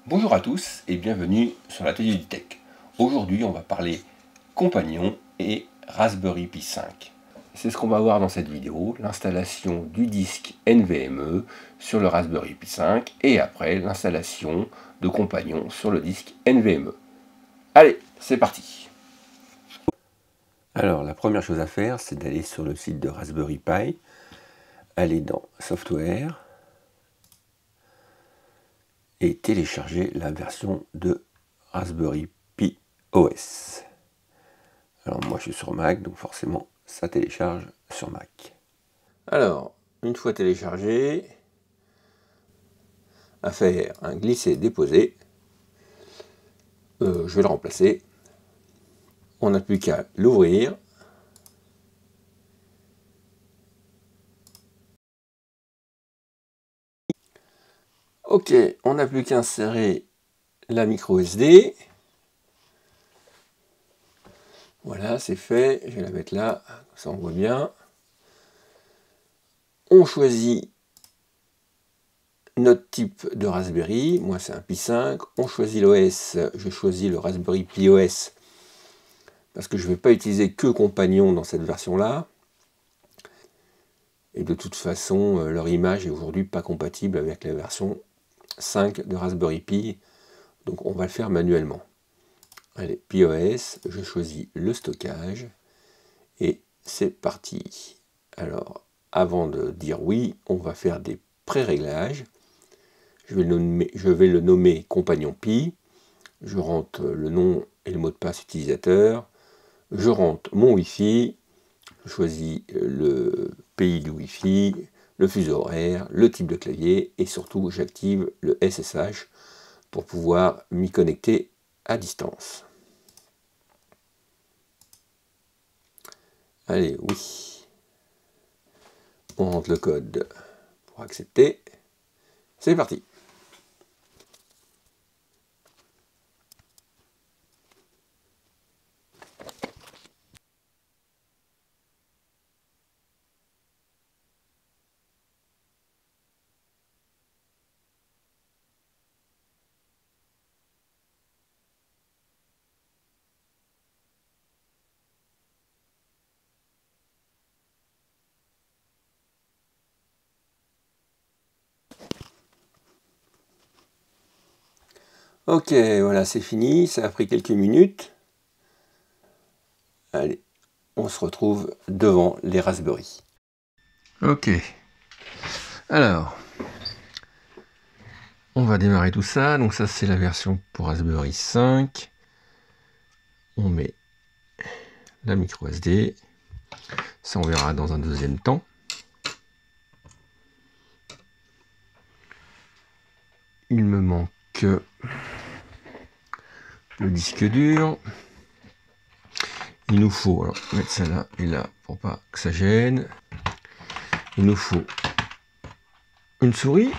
Bonjour à tous et bienvenue sur l'atelier du Tech. Aujourd'hui, on va parler Compagnon et Raspberry Pi 5. C'est ce qu'on va voir dans cette vidéo, l'installation du disque NVMe sur le Raspberry Pi 5 et après l'installation de Compagnon sur le disque NVMe. Allez, c'est parti. Alors, la première chose à faire, c'est d'aller sur le site de Raspberry Pi, aller dans Software, et télécharger la version de Raspberry Pi OS. Alors moi je suis sur Mac, donc forcément ça télécharge sur Mac. Alors, une fois téléchargé, à faire un glisser-déposer. Je vais le remplacer. On n'a plus qu'à l'ouvrir. Ok, on n'a plus qu'à insérer la micro SD. Voilà, c'est fait. Je vais la mettre là, comme ça on voit bien. On choisit notre type de Raspberry. Moi c'est un Pi 5. On choisit l'OS. Je choisis le Raspberry Pi OS parce que je ne vais pas utiliser que Compagnon dans cette version-là. Et de toute façon, leur image est aujourd'hui pas compatible avec la version 5 de Raspberry Pi. Donc on va le faire manuellement. Allez, PiOS, je choisis le stockage et c'est parti. Alors, avant de dire oui, on va faire des pré-réglages. Je vais le nommer Compagnon Pi. Je rentre le nom et le mot de passe utilisateur. Je rentre mon Wi-Fi. Je choisis le pays du Wi-Fi, le fuseau horaire, le type de clavier et surtout j'active le SSH pour pouvoir m'y connecter à distance. Allez, oui. On rentre le code pour accepter. C'est parti. Ok, voilà, c'est fini. Ça a pris quelques minutes. Allez, on se retrouve devant les Raspberry. Ok. Alors, on va démarrer tout ça. Donc ça, c'est la version pour Raspberry 5. On met la micro SD. Ça, on verra dans un deuxième temps. Il me manque le disque dur. Il nous faut, alors mettre ça là et là pour pas que ça gêne. Il nous faut une souris.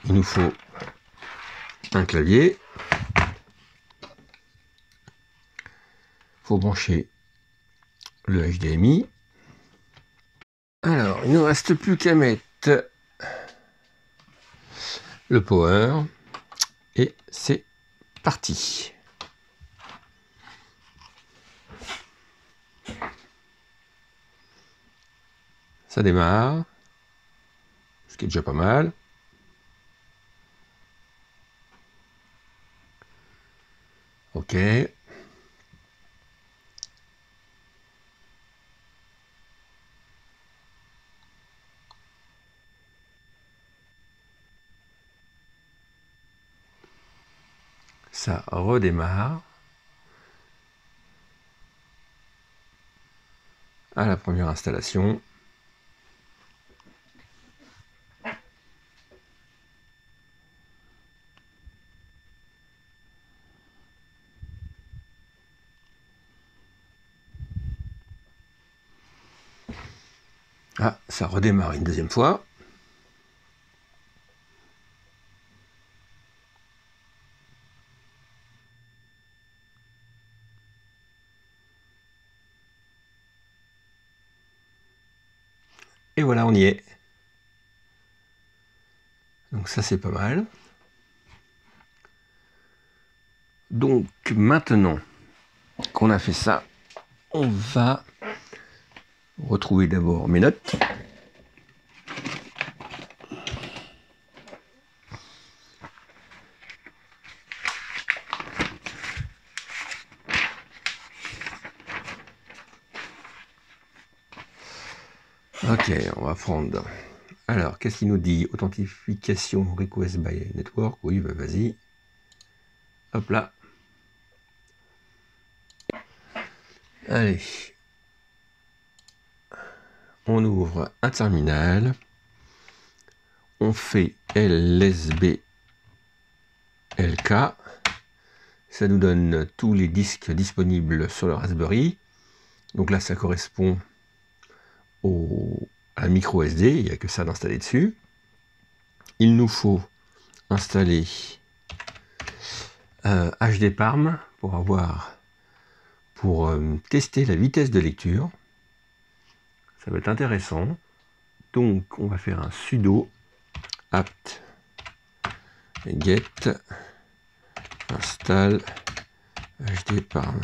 Il nous faut un clavier. Il faut brancher le HDMI. Alors, il ne reste plus qu'à mettre le power. Et c'est parti. Ça démarre. Ce qui est déjà pas mal. Ok. Ça redémarre. À la première installation. Ah, ça redémarre une deuxième fois. Et voilà, on y est. Donc ça, c'est pas mal. Donc maintenant qu'on a fait ça, on va retrouver d'abord mes notes. Ok, on va prendre. Alors, qu'est-ce qu'il nous dit? Authentification request by network. Oui, bah vas-y. Hop là. Allez. On ouvre un terminal. On fait LSB LK. Ça nous donne tous les disques disponibles sur le Raspberry. Donc là, ça correspond à un micro SD. Il n'y a que ça d'installer dessus. Il nous faut installer HDParm pour tester la vitesse de lecture. Ça va être intéressant. Donc, on va faire un sudo apt get install HDParm.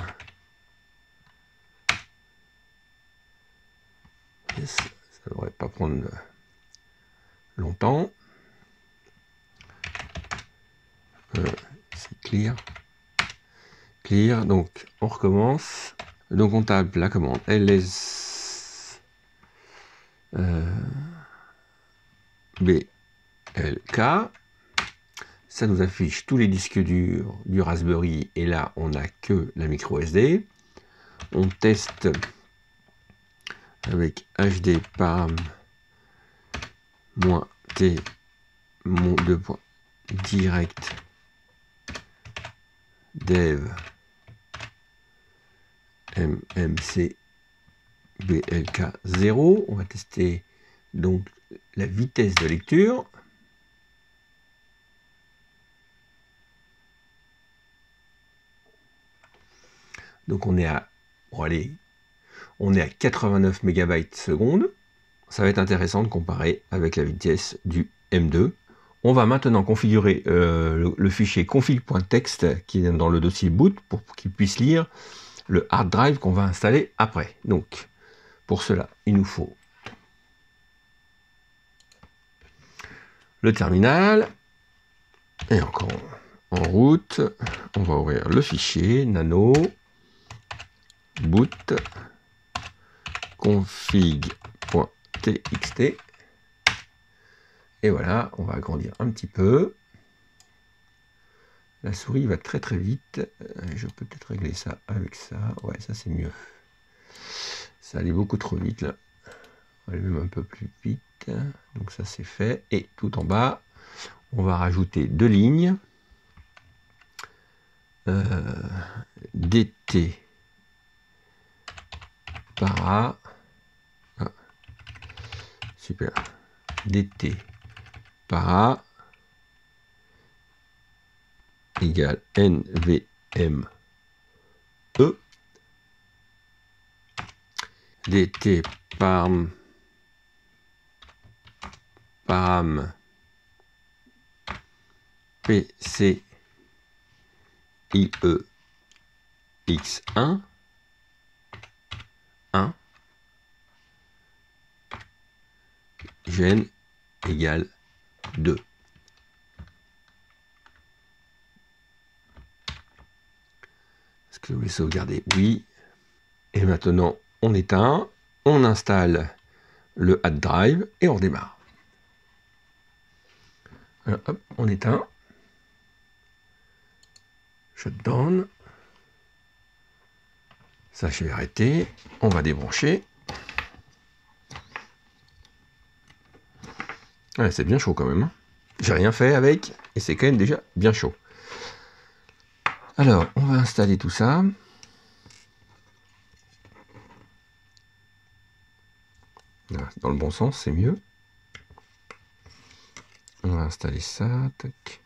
Yes, ça ne devrait pas prendre longtemps. C'est clear. Clear, donc on recommence. Donc on tape la commande ls blk. Ça nous affiche tous les disques durs du Raspberry et là on n'a que la micro SD. On teste avec HDParm -t direct dev mmc blk 0. On va tester donc la vitesse de lecture. Donc on est à, bon allez, on est à 89 MB seconde. Ça va être intéressant de comparer avec la vitesse du M2. On va maintenant configurer le fichier config.txt qui est dans le dossier boot pour qu'il puisse lire le hard drive qu'on va installer après. Donc pour cela, il nous faut le terminal. Et encore en route, on va ouvrir le fichier nano boot config.txt et voilà, on va agrandir un petit peu. La souris va très très vite. Je peux peut-être régler ça avec ça. Ouais, ça c'est mieux. Ça allait beaucoup trop vite là. On va aller même un peu plus vite. Donc ça c'est fait. Et tout en bas, on va rajouter deux lignes. DT para. Ah, super. DT para égale NVMe. DT param PCIe X1 1 gen égale 2. Est-ce que vous voulez sauvegarder? Oui. Et maintenant, on éteint, on installe le hard drive et on redémarre. Alors, hop, on éteint. Shutdown. Ça, je vais arrêter. On va débrancher. Ouais, c'est bien chaud quand même. J'ai rien fait avec et c'est quand même déjà bien chaud. Alors, on va installer tout ça. Dans le bon sens, c'est mieux. On va installer ça. Tac.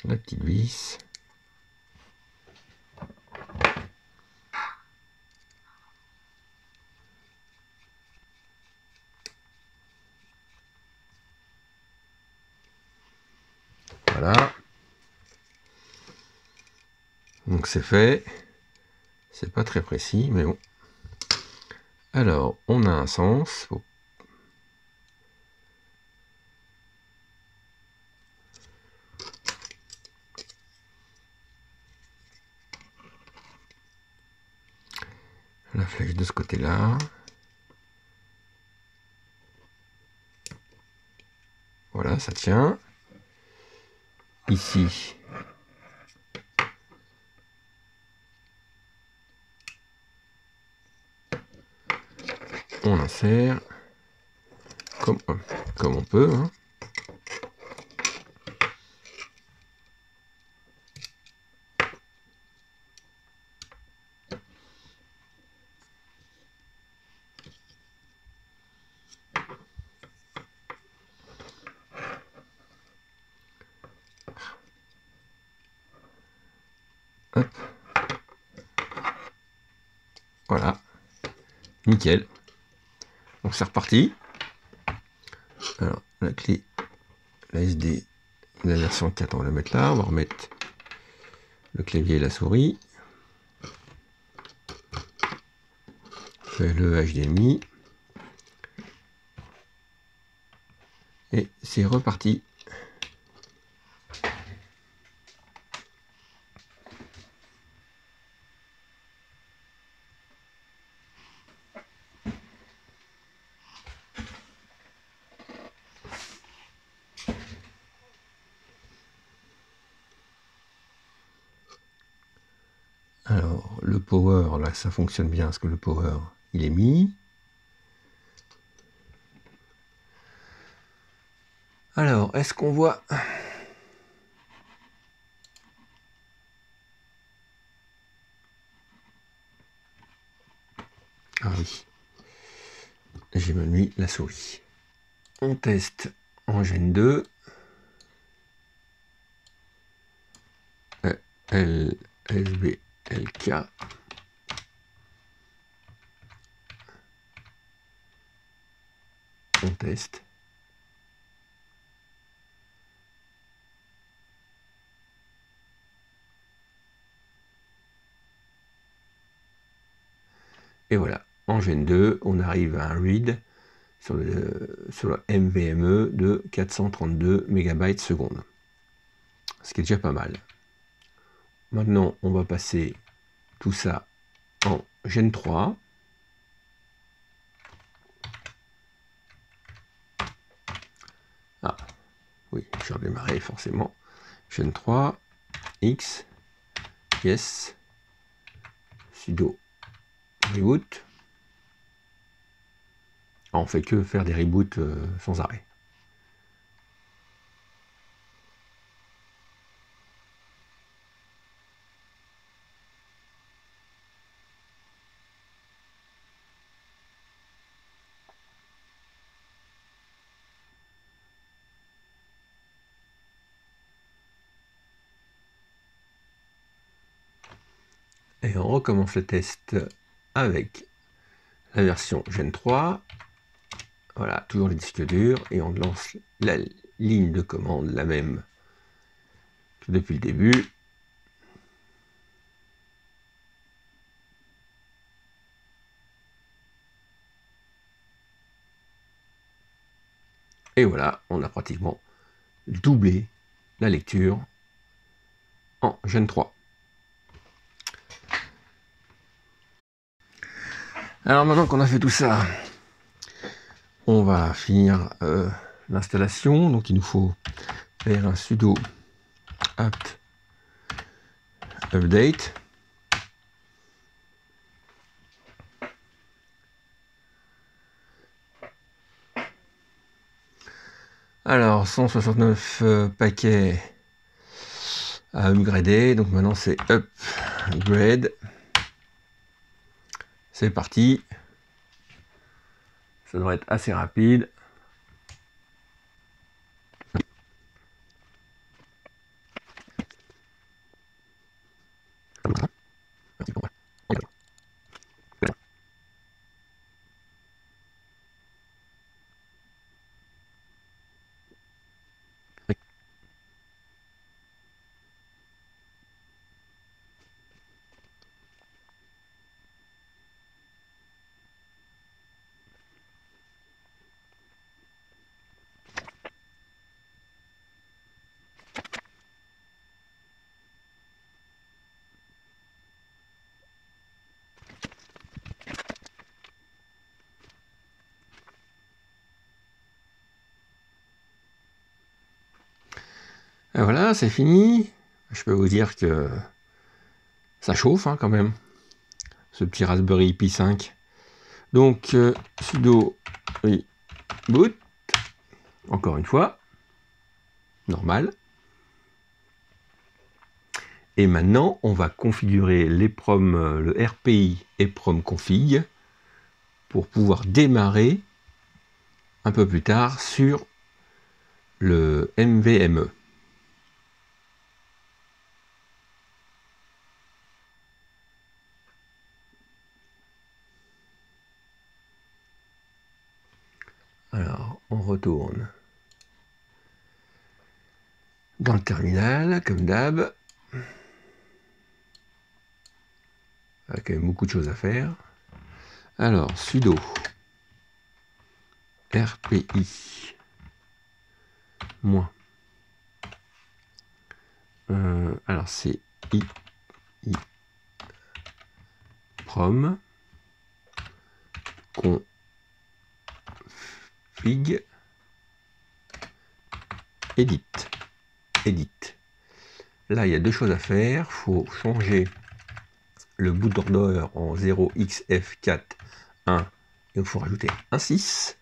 La petite vis. Donc c'est fait. C'est pas très précis, mais bon. Alors, on a un sens. La flèche de ce côté-là. Voilà, ça tient. Ici, on insère comme on peut. Hein. Hop. Voilà, nickel. Donc c'est reparti. Alors la clé, la SD, la version 4, on va la mettre là. On va remettre le clavier et la souris. Le HDMI. Et c'est reparti. Alors, le power, là, ça fonctionne bien, parce que le power, il est mis. Alors, est-ce qu'on voit... Ah oui, j'ai mal mis la souris. On teste en Gen 2. LSB, LK. On teste. Et voilà, en Gen 2, on arrive à un read sur le NVMe de 432 MB seconde. Ce qui est déjà pas mal. Maintenant, on va passer tout ça en Gen 3. Ah, oui, j'ai redémarré forcément. Gen 3, X, yes, sudo reboot. Ah, on fait que faire des reboots sans arrêt. Et on recommence le test avec la version Gen 3. Voilà, toujours les disques durs, et on lance la ligne de commande, la même que depuis le début. Et voilà, on a pratiquement doublé la lecture en Gen 3. Alors maintenant qu'on a fait tout ça, on va finir l'installation. Donc il nous faut faire un sudo apt update. Alors 169 paquets à upgrader. Donc maintenant c'est upgrade. C'est parti. Ça devrait être assez rapide. Et voilà, c'est fini. Je peux vous dire que ça chauffe hein, quand même, ce petit Raspberry Pi 5. Donc, sudo reboot, encore une fois, normal. Et maintenant, on va configurer l'EPROM, le RPI EPROM config pour pouvoir démarrer un peu plus tard sur le NVMe. Alors, on retourne dans le terminal, comme d'hab. Il y a quand même beaucoup de choses à faire. Alors, sudo RPI moins. Alors, c'est prom config edit. Là, il y a deux choses à faire. Il faut changer le boot order en 0xf4.1. Il faut rajouter un 6.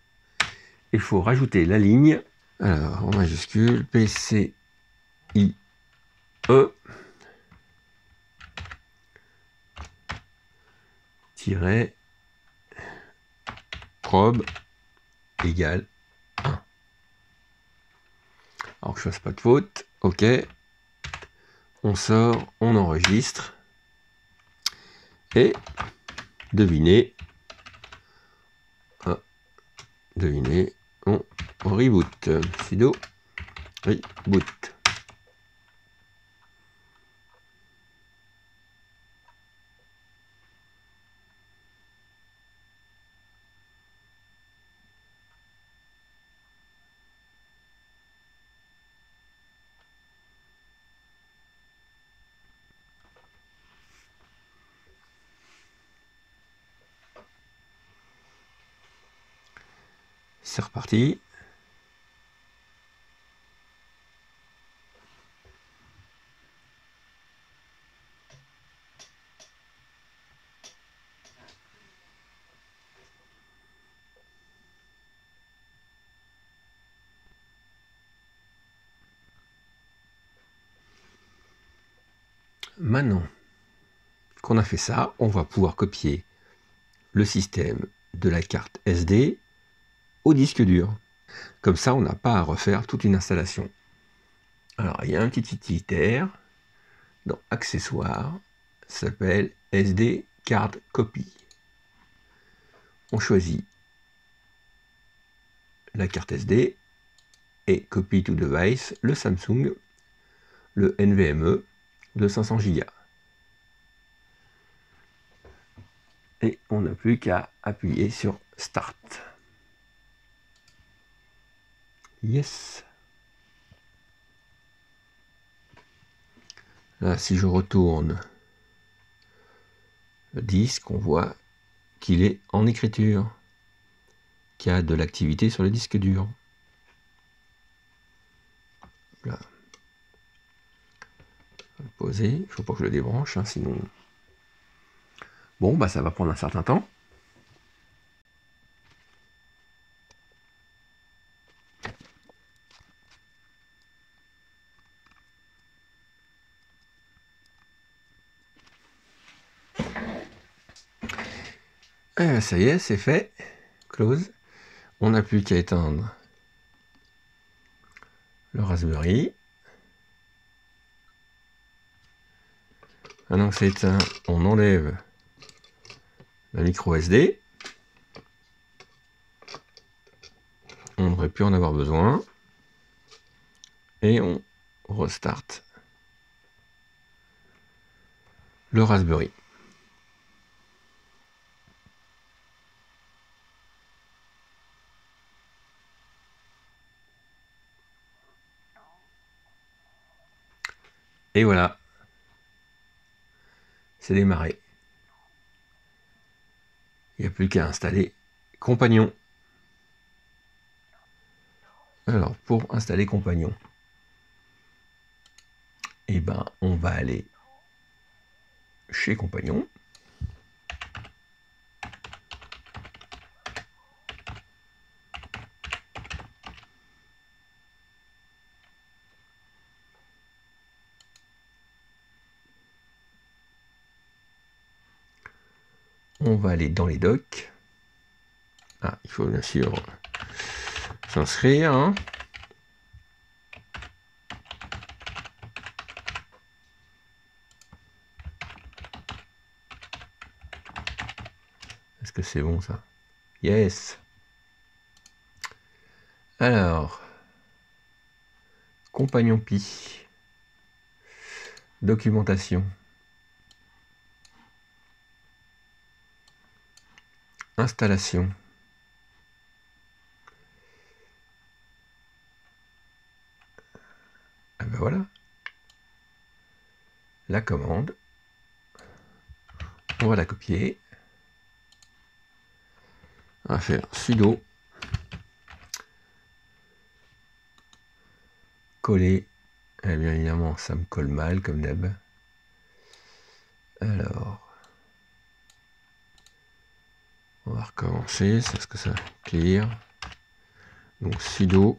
Il faut rajouter la ligne. Alors, en majuscule, PCIe probe égale 1. Alors que je fasse pas de faute. OK. On sort, on enregistre. Et devinez, on reboot. Sudo reboot. C'est reparti. Maintenant qu'on a fait ça, on va pouvoir copier le système de la carte SD au disque dur. Comme ça, on n'a pas à refaire toute une installation. Alors, il y a un petit utilitaire dans Accessoires, ça s'appelle SD Card Copy. On choisit la carte SD et Copy to Device, le Samsung, le NVMe de 500 Go. Et on n'a plus qu'à appuyer sur Start. Yes. Là, si je retourne le disque, on voit qu'il est en écriture, qu'il y a de l'activité sur le disque dur. Là. Je vais le poser. Il ne faut pas que je le débranche, hein, sinon... Bon, bah ça va prendre un certain temps. Ça y est, c'est fait. Close. On n'a plus qu'à éteindre le Raspberry. Maintenant que c'est éteint, on enlève la micro SD. On ne devrait plus en avoir besoin. Et on restart le Raspberry. Et voilà, c'est démarré. Il n'y a plus qu'à installer Compagnon. Alors, pour installer Compagnon, Et ben, on va aller chez Compagnon. On va aller dans les docs. Ah, il faut bien sûr s'inscrire. Hein. Est-ce que c'est bon ça? Yes. Alors, Compagnon Pi. Documentation. Installation. Ah ben voilà. La commande. On va la copier. On va faire sudo coller. Eh bien évidemment, ça me colle mal comme d'hab. Alors, on va recommencer. C'est ce que ça clear. Donc sudo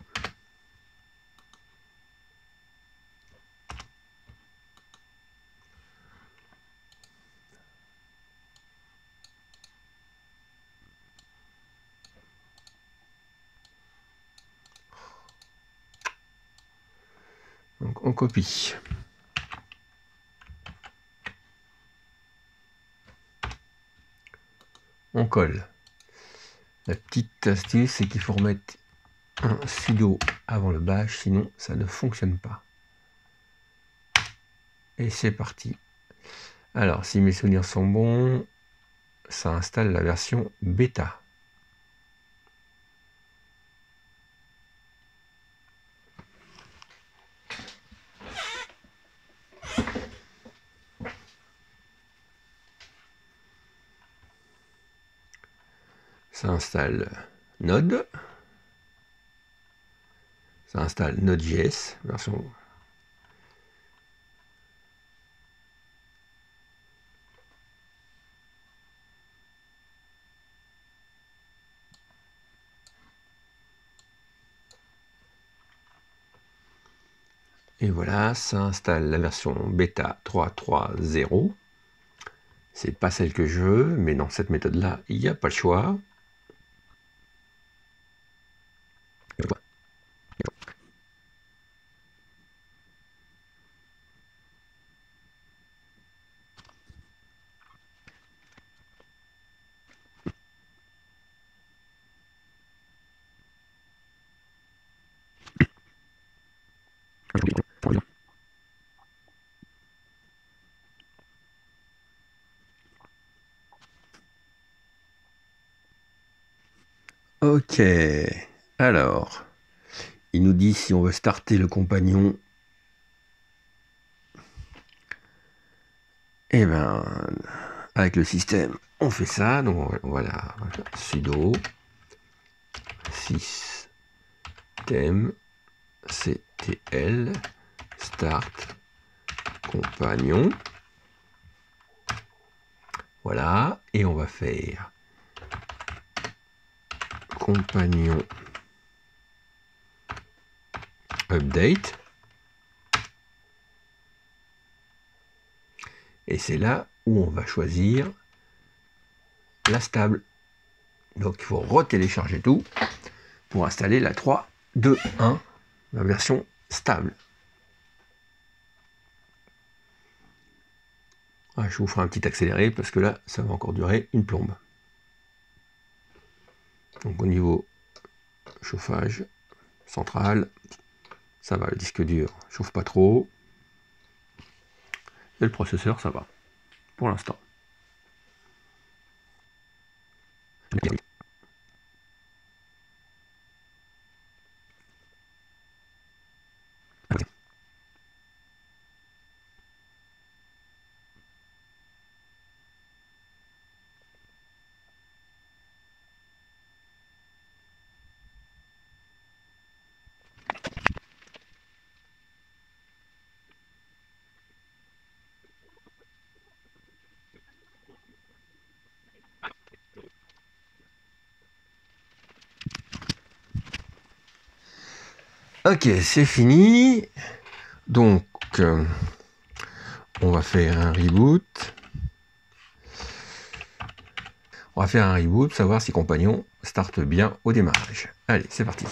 donc on copie. On colle. La petite astuce, c'est qu'il faut remettre un sudo avant le bash, sinon ça ne fonctionne pas. Et c'est parti. Alors, si mes souvenirs sont bons, ça installe la version bêta. Ça installe Node. Ça installe Node.js, version. Et voilà, ça installe la version bêta 3.3.0. C'est pas celle que je veux, mais dans cette méthode-là, il n'y a pas le choix. Ok, alors, il nous dit si on veut starter le compagnon. Et ben, avec le système, on fait ça. Donc voilà, sudo système ctl start compagnon. Voilà, et on va faire compagnon update. Et c'est là où on va choisir la stable. Donc il faut retélécharger tout pour installer la 3.2.1, la version stable. Ah, je vous ferai un petit accéléré parce que là, ça va encore durer une plombe. Donc au niveau chauffage central, ça va, le disque dur chauffe pas trop. Et le processeur, ça va, pour l'instant. Ok, c'est fini. Donc, on va faire un reboot. On va faire un reboot, savoir si Compagnon starte bien au démarrage. Allez, c'est parti.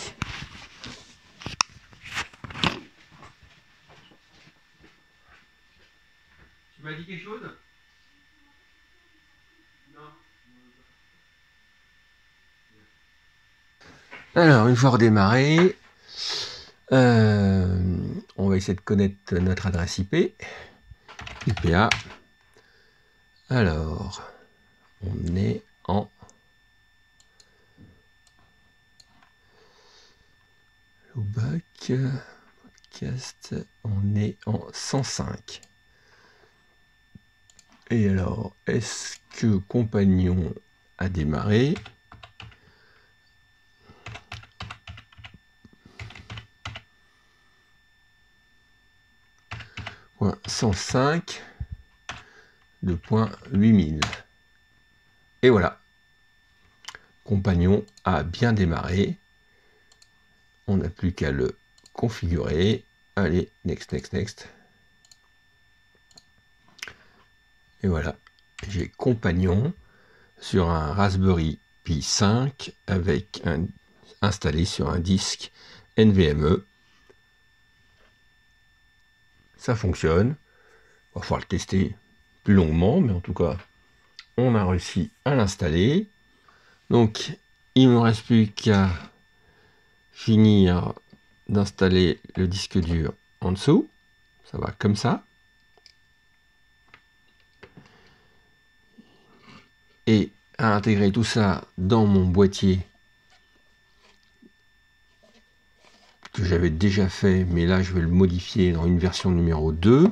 Tu m'as dit quelque chose? Non. Alors, une fois redémarré, on va essayer de connaître notre adresse IP. IPA. Alors, on est en Lobac, podcast, on est en 105. Et alors, est-ce que Compagnon a démarré? Point 105 de point 8000. Et voilà. Compagnon a bien démarré. On n'a plus qu'à le configurer. Allez, next, next, next. Et voilà. J'ai Compagnon sur un Raspberry Pi 5 avec installé sur un disque NVMe. Ça fonctionne. Il va falloir le tester plus longuement, mais en tout cas, on a réussi à l'installer. Donc, il ne me reste plus qu'à finir d'installer le disque dur en dessous. Ça va comme ça. Et à intégrer tout ça dans mon boîtier que j'avais déjà fait, mais là je vais le modifier dans une version numéro 2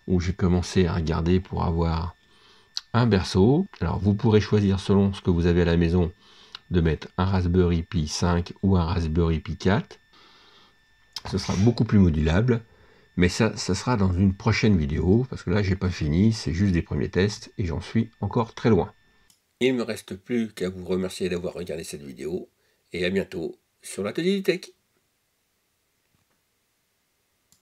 où j'ai commencé à regarder pour avoir un berceau. Alors vous pourrez choisir selon ce que vous avez à la maison de mettre un Raspberry Pi 5 ou un Raspberry Pi 4. Ce sera beaucoup plus modulable, mais ça sera dans une prochaine vidéo parce que là j'ai pas fini, c'est juste des premiers tests et j'en suis encore très loin. Il ne me reste plus qu'à vous remercier d'avoir regardé cette vidéo et à bientôt sur l'Atelier du Tech.